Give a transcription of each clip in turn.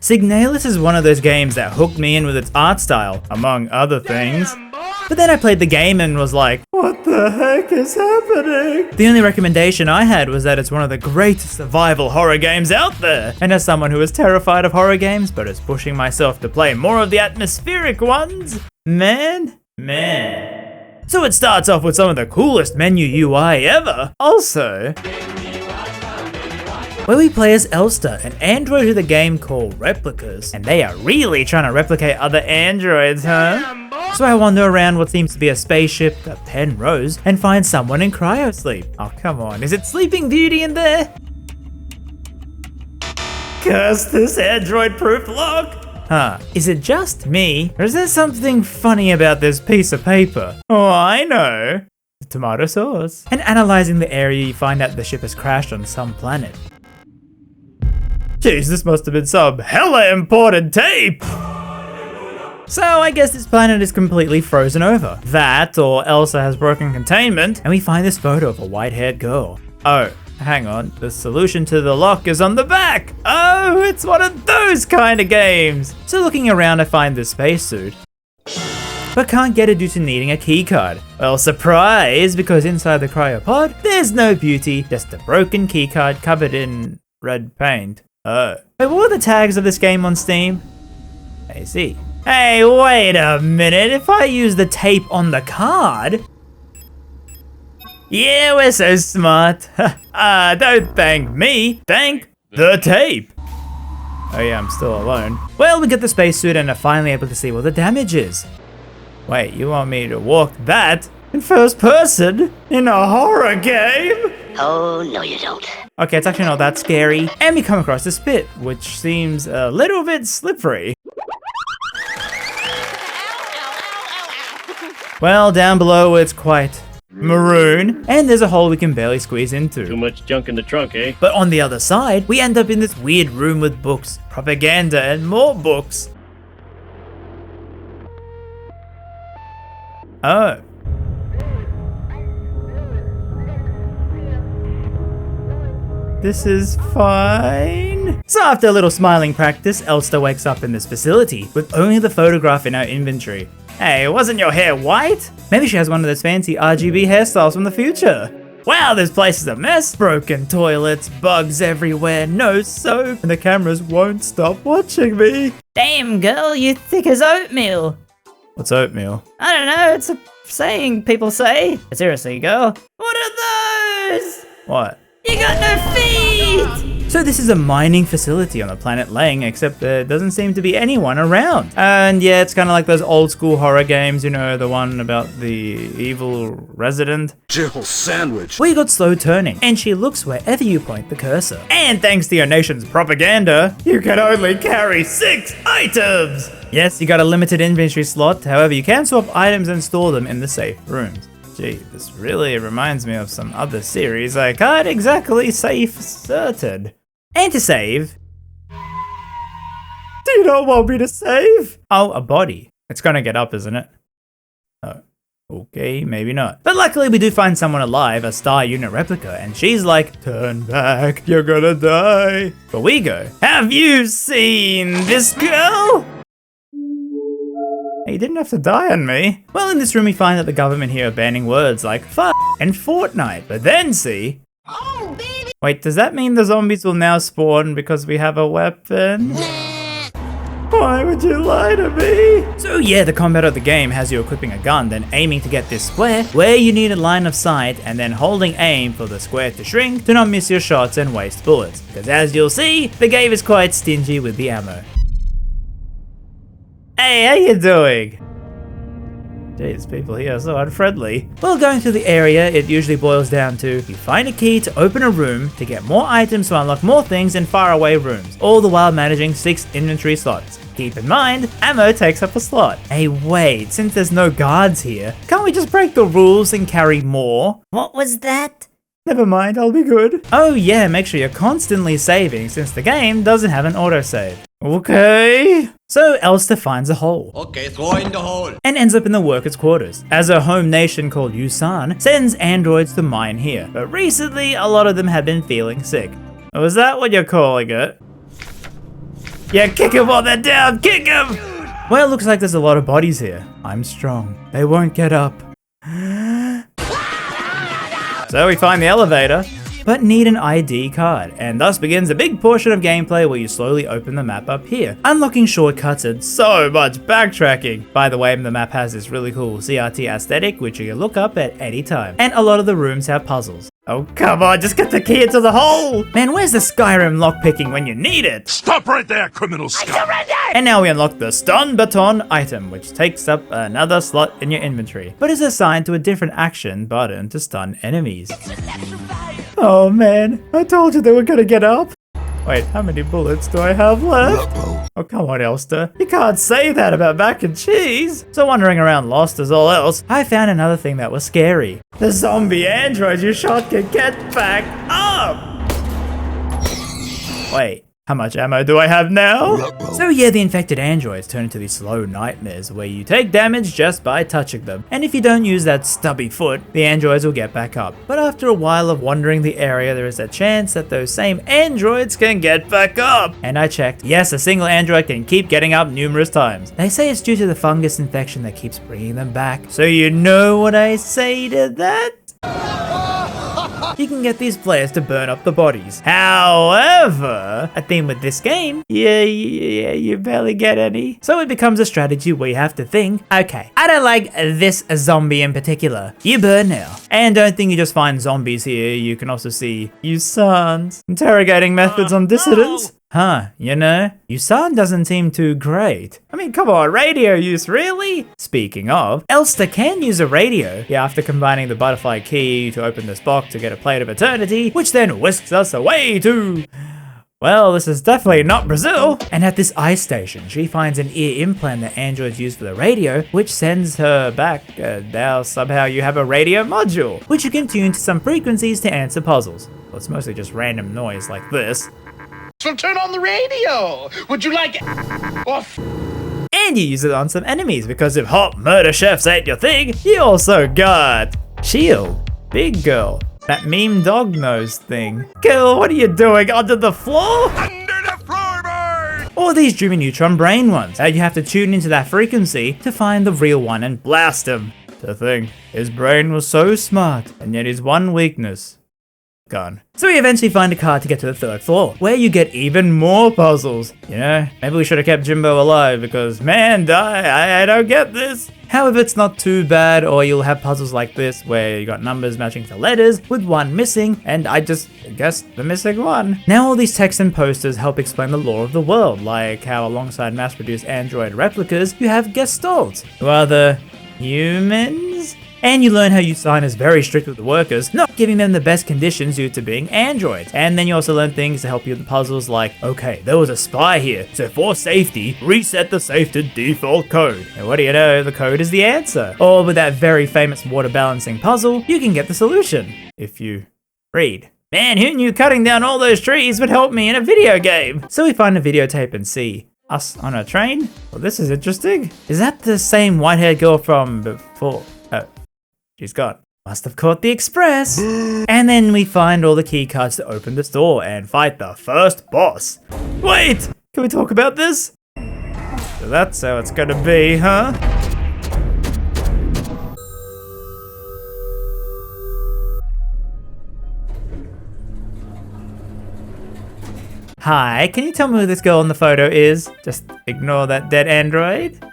Signalis is one of those games that hooked me in with its art style, among other things. But then I played the game and was like, what the heck is happening? The only recommendation I had was that it's one of the greatest survival horror games out there. And as someone who is terrified of horror games, but is pushing myself to play more of the atmospheric ones, man. So it starts off with some of the coolest menu UI ever. Also, where we play as Elster, an android who the game called replicas. And they are really trying to replicate other androids, huh? So I wander around what seems to be a spaceship, a Penrose, and find someone in cryosleep. Oh, come on, is it Sleeping Beauty in there? Curse this android-proof lock! Huh, is it just me, or is there something funny about this piece of paper? Oh, I know. The tomato sauce. And analyzing the area, you find out the ship has crashed on some planet. Jeez, this must have been some hella important tape! So I guess this planet is completely frozen over. That, or Elsa has broken containment, and we find this photo of a white-haired girl. Oh, hang on, the solution to the lock is on the back! Oh, it's one of those kind of games! So looking around, I find this spacesuit, but can't get it due to needing a keycard. Well, surprise, because inside the cryopod, there's no beauty, just a broken keycard covered in red paint. Oh. Wait, what were the tags of this game on Steam? I see. Hey, wait a minute, if I use the tape on the card... Yeah, we're so smart. Don't thank me, thank the tape. Oh yeah, I'm still alone. Well, we get the spacesuit and are finally able to see what the damage is. Wait, you want me to walk that in first person in a horror game? Oh, no you don't. Okay, it's actually not that scary. And we come across this pit, which seems a little bit slippery. Well, down below it's quite maroon, and there's a hole we can barely squeeze into. Too much junk in the trunk, eh? But on the other side, we end up in this weird room with books, propaganda, and more books. Oh. This is fine. So after a little smiling practice, Elster wakes up in this facility with only the photograph in our inventory. Hey, wasn't your hair white? Maybe she has one of those fancy RGB hairstyles from the future. Wow, this place is a mess. Broken toilets, bugs everywhere, no soap, and the cameras won't stop watching me. Damn, girl, you thick as oatmeal. What's oatmeal? I don't know, it's a saying people say. Seriously, girl. What are those? What? You got no feet! So this is a mining facility on the planet Lang, except there doesn't seem to be anyone around. And yeah, it's kind of like those old school horror games, you know, the one about the evil resident. Jill sandwich. We got slow turning, and she looks wherever you point the cursor. And thanks to your nation's propaganda, you can only carry 6 items! Yes, you got a limited inventory slot, however you can swap items and store them in the safe rooms. Gee, this really reminds me of some other series I can't exactly say for certain. And to save... Do you not want me to save? Oh, a body. It's gonna get up, isn't it? Oh, okay, maybe not. But luckily we do find someone alive, a star unit replica, and she's like, turn back, you're gonna die. But we go, have you seen this girl? He didn't have to die on me. Well, in this room we find that the government here are banning words like fuck and Fortnite. But then see... Oh, baby! Wait, does that mean the zombies will now spawn because we have a weapon? Why would you lie to me? So yeah, the combat of the game has you equipping a gun, then aiming to get this square, where you need a line of sight, and then holding aim for the square to shrink to not miss your shots and waste bullets. Because as you'll see, the game is quite stingy with the ammo. Hey, how you doing? Jeez, people here are so unfriendly. Well, going through the area, it usually boils down to you find a key to open a room, to get more items to unlock more things in faraway rooms, all the while managing 6 inventory slots. Keep in mind, ammo takes up a slot. Hey wait, since there's no guards here, can't we just break the rules and carry more? What was that? Never mind, I'll be good. Oh yeah, make sure you're constantly saving since the game doesn't have an autosave. Okay. So Elster finds a hole. Okay, throw in the hole. And ends up in the workers' quarters, as her home nation called Yusan sends androids to mine here. But recently, a lot of them have been feeling sick. Was that what you're calling it? Yeah, kick him while they're down, kick him! Well, it looks like there's a lot of bodies here. I'm strong. They won't get up. So we find the elevator, but need an ID card, and thus begins a big portion of gameplay where you slowly open the map up here, unlocking shortcuts and so much backtracking. By the way, the map has this really cool CRT aesthetic, which you can look up at any time, and a lot of the rooms have puzzles. Oh, come on, just get the key into the hole! Man, where's the Skyrim lockpicking when you need it? Stop right there, criminal scum! And now we unlock the Stun Baton item, which takes up another slot in your inventory, but is assigned to a different action button to stun enemies. Oh man, I told you they were gonna get up. Wait, how many bullets do I have left? Oh, come on, Elster. You can't say that about mac and cheese. So wandering around lost as all else, I found another thing that was scary. The zombie android you shot can get back up. Wait. How much ammo do I have now? So yeah, the infected androids turn into these slow nightmares where you take damage just by touching them. And if you don't use that stubby foot, the androids will get back up. But after a while of wandering the area, there is a chance that those same androids can get back up. And I checked. Yes, a single android can keep getting up numerous times. They say it's due to the fungus infection that keeps bringing them back. So you know what I say to that? You can get these players to burn up the bodies. However, a theme with this game, you barely get any. So it becomes a strategy where you have to think, okay, I don't like this zombie in particular. You burn now. And don't think you just find zombies here. You can also see Yusan's interrogating methods on dissidents. Huh, you know, Yusan doesn't seem too great. I mean, come on, radio use, really? Speaking of, Elster can use a radio, after combining the butterfly key to open this box to get a plate of eternity, which then whisks us away to... Well, this is definitely not Brazil. And at this ice station, she finds an ear implant that androids use for the radio, which sends her back. Now somehow you have a radio module, which you can tune to some frequencies to answer puzzles. Well, it's mostly just random noise like this. So turn on the radio. Would you like it? And you use it on some enemies, because if hot murder chefs ain't your thing, you also got Shield, Big Girl, that meme dog nose thing. Girl, what are you doing under the floor? Under the floorboard! Or these Dreamy Neutron Brain ones, you have to tune into that frequency to find the real one and blast him. To think, his brain was so smart, and yet his one weakness, gone. So we eventually find a card to get to the 3rd floor, where you get even more puzzles. You know, maybe we should have kept Jimbo alive because, man, I don't get this. However, it's not too bad, or you'll have puzzles like this where you got numbers matching to letters with one missing, and I just guessed the missing one. Now all these texts and posters help explain the lore of the world, like how alongside mass-produced android replicas, you have Gestalts, who are the humans? And you learn how Yusan is very strict with the workers, not giving them the best conditions due to being androids. And then you also learn things to help you with the puzzles like, okay, there was a spy here, so for safety, reset the safe to default code. And what do you know, the code is the answer. Or with that very famous water balancing puzzle, you can get the solution, if you read. Man, who knew cutting down all those trees would help me in a video game? So we find a videotape and see us on a train. Well, this is interesting. Is that the same white-haired girl from before? Oh. She's gone. Must have caught the express. And then we find all the key cards to open the door and fight the first boss. Wait, can we talk about this? So that's how it's gonna be, huh? Hi, can you tell me who this girl in the photo is? Just ignore that dead android.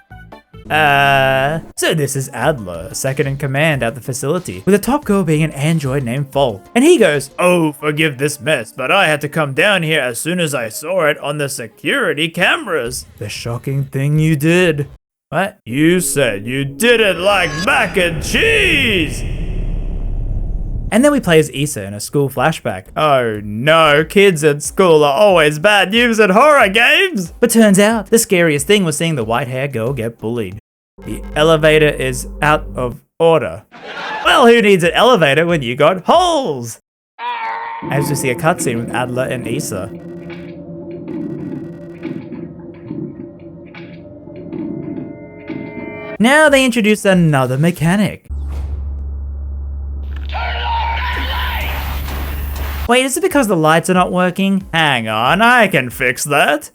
So this is Adler, second in command at the facility, with the top girl being an android named Folk. And he goes, "Oh, forgive this mess, but I had to come down here as soon as I saw it on the security cameras." The shocking thing you did. What? You said you didn't like mac and cheese! And then we play as Issa in a school flashback. Oh no, kids at school are always bad news at horror games! But turns out, the scariest thing was seeing the white-haired girl get bullied. The elevator is out of order. Well, who needs an elevator when you got holes? As you see a cutscene with Adler and Issa. Now they introduce another mechanic. Wait, is it because the lights are not working? Hang on, I can fix that.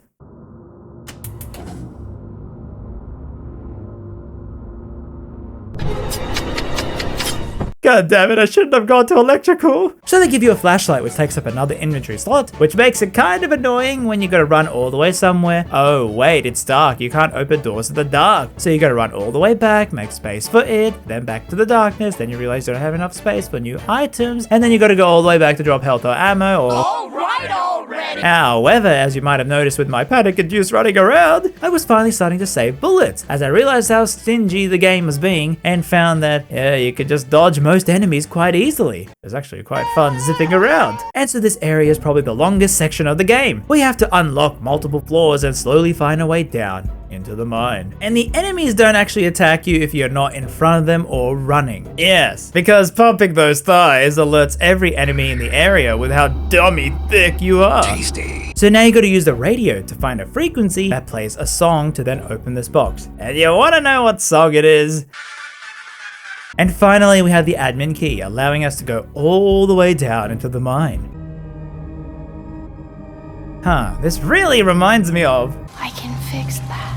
God damn it, I shouldn't have gone to electrical. So they give you a flashlight which takes up another inventory slot, which makes it kind of annoying when you gotta run all the way somewhere. Oh wait, it's dark, you can't open doors in the dark. So you gotta run all the way back, make space for it, then back to the darkness, then you realize you don't have enough space for new items, and then you gotta go all the way back to drop health or ammo or... Alright already! However, as you might have noticed with my panic-induced running around, I was finally starting to save bullets, as I realized how stingy the game was being, and found that, yeah, you could just dodge most enemies quite easily. It was actually quite fun zipping around. And so this area is probably the longest section of the game. We have to unlock multiple floors and slowly find our way down into the mine. And the enemies don't actually attack you if you're not in front of them or running. Yes, because pumping those thighs alerts every enemy in the area with how dummy thick you are. Tasty. So now you gotta use the radio to find a frequency that plays a song to then open this box. And you wanna know what song it is? And finally we have the admin key, allowing us to go all the way down into the mine. Huh, this really reminds me of... I can fix that.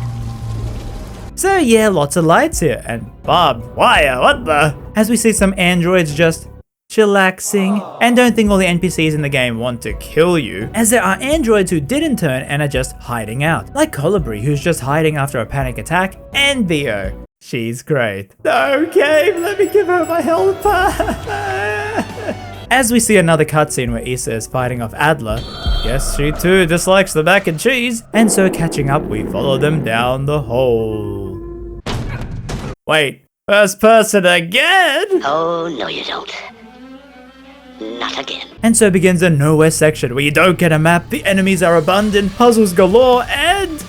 So yeah, lots of lights here, and barbed wire, what the? As we see some androids just chillaxing. And don't think all the NPCs in the game want to kill you, as there are androids who didn't turn and are just hiding out. Like Colibri, who's just hiding after a panic attack, and Theo. She's great. No, game, let me give her my helper. As we see another cutscene where Issa is fighting off Adler. Yes, she too dislikes the mac and cheese, and so catching up, we follow them down the hole. Wait, first person again? Oh, no you don't. Not again. And so begins a nowhere section where you don't get a map, the enemies are abundant, puzzles galore, and...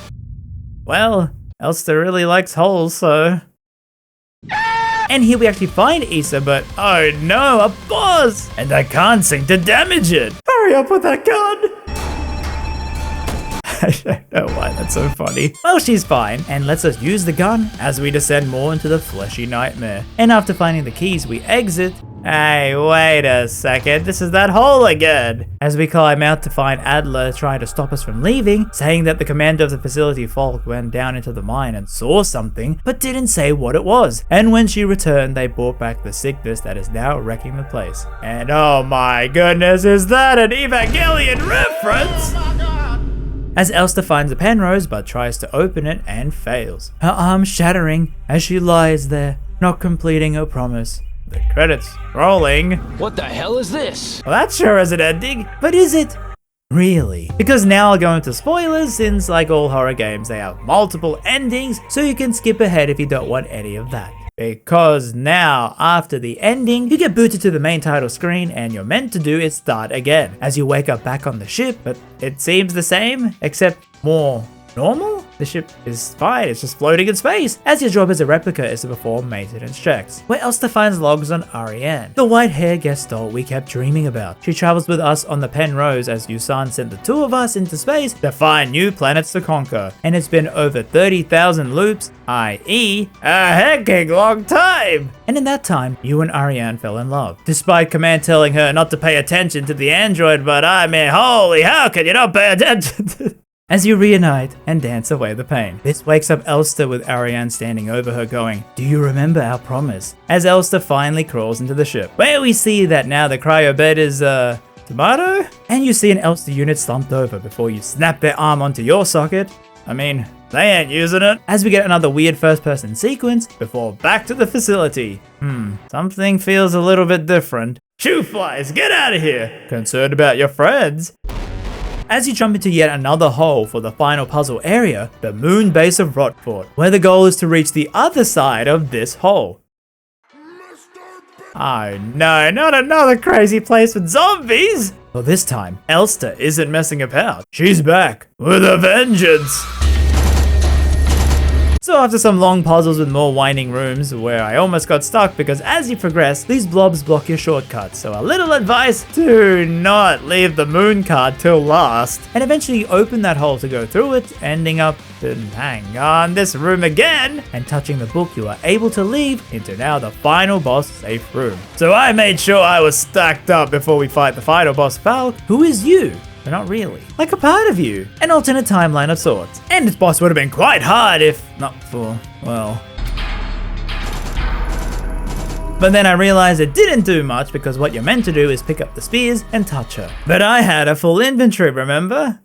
well, Elster really likes holes, so... And here we actually find Issa, but oh no, a boss! And I can't seem to damage it! Hurry up with that gun! I don't know why that's so funny. Well, she's fine, and lets us use the gun as we descend more into the fleshy nightmare. And after finding the keys, we exit. Hey, wait a second, this is that hole again! As we climb out to find Adler trying to stop us from leaving, saying that the commander of the facility Falk went down into the mine and saw something, but didn't say what it was. And when she returned, they brought back the sickness that is now wrecking the place. And oh my goodness, is that an Evangelion reference? As Elster finds a Penrose but tries to open it and fails. Her arm shattering as she lies there, not completing her promise. The credits rolling. What the hell is this? Well, that sure is an ending, but is it? Really? Because now I'll go into spoilers, since like all horror games, they have multiple endings, so you can skip ahead if you don't want any of that. Because now, after the ending, you get booted to the main title screen and you're meant to do is start again, as you wake up back on the ship, but it seems the same, except more normal? The ship is fine, it's just floating in space, as your job as a replica is to perform maintenance checks. Where Elster finds logs on Ariane, the white-haired guest doll we kept dreaming about. She travels with us on the Penrose as Yusan sent the two of us into space to find new planets to conquer. And it's been over 30,000 loops, i.e. a hecking long time! And in that time, you and Ariane fell in love. Despite Command telling her not to pay attention to the android, but I mean, holy, how can you not pay attention to... As you reunite and dance away the pain. This wakes up Elster with Ariane standing over her going, "Do you remember our promise?" As Elster finally crawls into the ship, where we see that now the cryo bed is, tomato? And you see an Elster unit slumped over before you snap their arm onto your socket. I mean, they ain't using it. As we get another weird first-person sequence before back to the facility. Something feels a little bit different. Shoo flies, get out of here! Concerned about your friends? As you jump into yet another hole for the final puzzle area, the moon base of Rotfort, where the goal is to reach the other side of this hole. Oh no, not another crazy place with zombies! Well, this time, Elster isn't messing about. She's back with a vengeance! So after some long puzzles with more winding rooms, where I almost got stuck because as you progress, these blobs block your shortcuts, so a little advice, do not leave the moon card till last. And eventually you open that hole to go through it, ending up in, hang on, this room again, and touching the book you are able to leave into now the final boss safe room. So I made sure I was stacked up before we fight the final boss Falk, who is you. But not really. Like a part of you. An alternate timeline of sorts. And this boss would have been quite hard if not for, well... But then I realized it didn't do much because what you're meant to do is pick up the spears and touch her. But I had a full inventory, remember?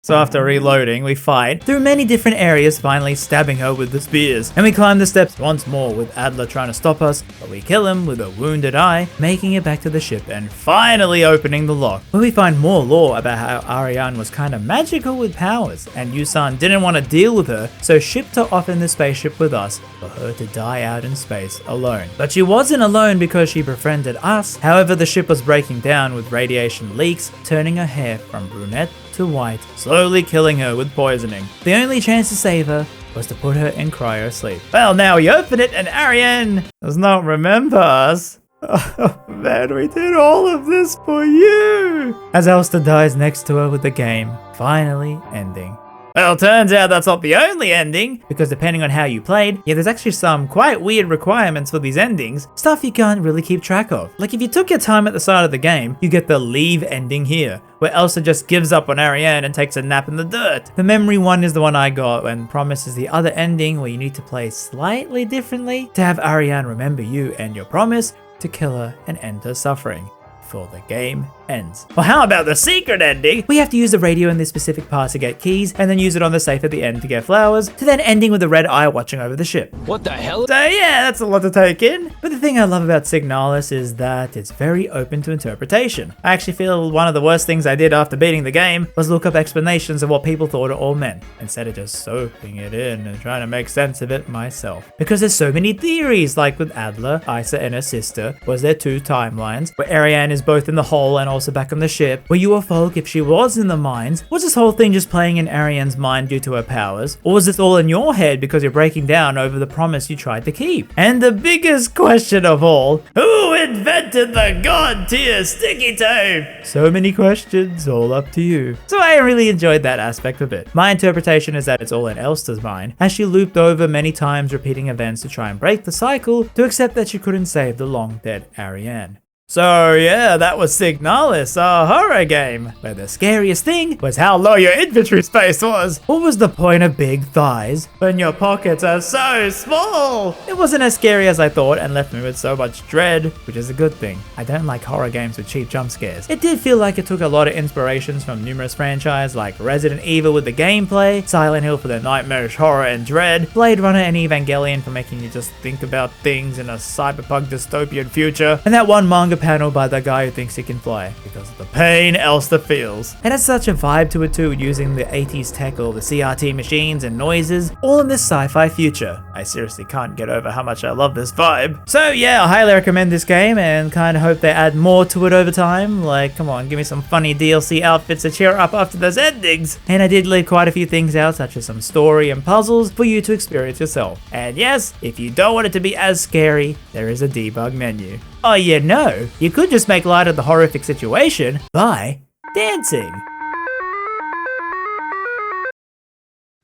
So after reloading, we fight through many different areas, finally stabbing her with the spears. And we climb the steps once more with Adler trying to stop us, but we kill him with a wounded eye, making it back to the ship and finally opening the lock, where we find more lore about how Ariane was kind of magical with powers, and Yusan didn't want to deal with her, so shipped her off in the spaceship with us for her to die out in space alone. But she wasn't alone because she befriended us. However, the ship was breaking down with radiation leaks, turning her hair from brunette to white, slowly killing her with poisoning. The only chance to save her was to put her in cryo sleep. Well, now we open it and Ariane does not remember us. Oh man, we did all of this for you! As Elster dies next to her with the game finally ending. Well, turns out that's not the only ending, because depending on how you played, there's actually some quite weird requirements for these endings, stuff you can't really keep track of. Like if you took your time at the start of the game, you get the leave ending here, where Elsa just gives up on Ariane and takes a nap in the dirt. The memory one is the one I got, and promises the other ending where you need to play slightly differently to have Ariane remember you and your promise to kill her and end her suffering before the game ends. Well, how about the secret ending? We have to use the radio in this specific part to get keys, and then use it on the safe at the end to get flowers, to then ending with a red eye watching over the ship. What the hell? So yeah, that's a lot to take in. But the thing I love about Signalis is that it's very open to interpretation. I actually feel one of the worst things I did after beating the game was look up explanations of what people thought it all meant, instead of just soaking it in and trying to make sense of it myself. Because there's so many theories, like with Adler, Isa and her sister, was there 2 timelines, where Ariane is both in the hole and also back on the ship? Were you a folk if she was in the mines? Was this whole thing just playing in Ariane's mind due to her powers? Or was this all in your head because you're breaking down over the promise you tried to keep? And the biggest question of all, who invented the god tier sticky tape? So many questions, all up to you. So I really enjoyed that aspect of it. My interpretation is that it's all in Elster's mind, as she looped over many times repeating events to try and break the cycle, to accept that she couldn't save the long dead Ariane. So yeah, that was Signalis, a horror game, where the scariest thing was how low your inventory space was. What was the point of big thighs when your pockets are so small? It wasn't as scary as I thought and left me with so much dread, which is a good thing. I don't like horror games with cheap jump scares. It did feel like it took a lot of inspirations from numerous franchises like Resident Evil with the gameplay, Silent Hill for the nightmarish horror and dread, Blade Runner and Evangelion for making you just think about things in a cyberpunk dystopian future, and that one manga panel by the guy who thinks he can fly because of the pain Elster feels. It has such a vibe to it too, using the 80s tech, all the CRT machines and noises, all in this sci-fi future. I seriously can't get over how much I love this vibe. So yeah, I highly recommend this game and kind of hope they add more to it over time. Like, come on, give me some funny DLC outfits to cheer up after those endings. And I did leave quite a few things out, such as some story and puzzles for you to experience yourself. And yes, if you don't want it to be as scary, there is a debug menu. Oh, you know, you could just make light of the horrific situation by dancing.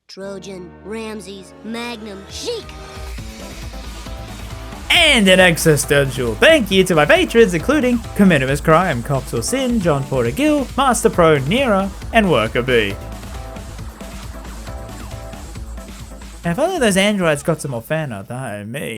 Trojan, RamZaes, Magnum, Chic. And an existential thank you to my patrons, including Cominimus Crime, Coxel Sin, John Porter Gill, Master Pro Nira, and Worker B. And if only those androids got some more fan art, that ain't me.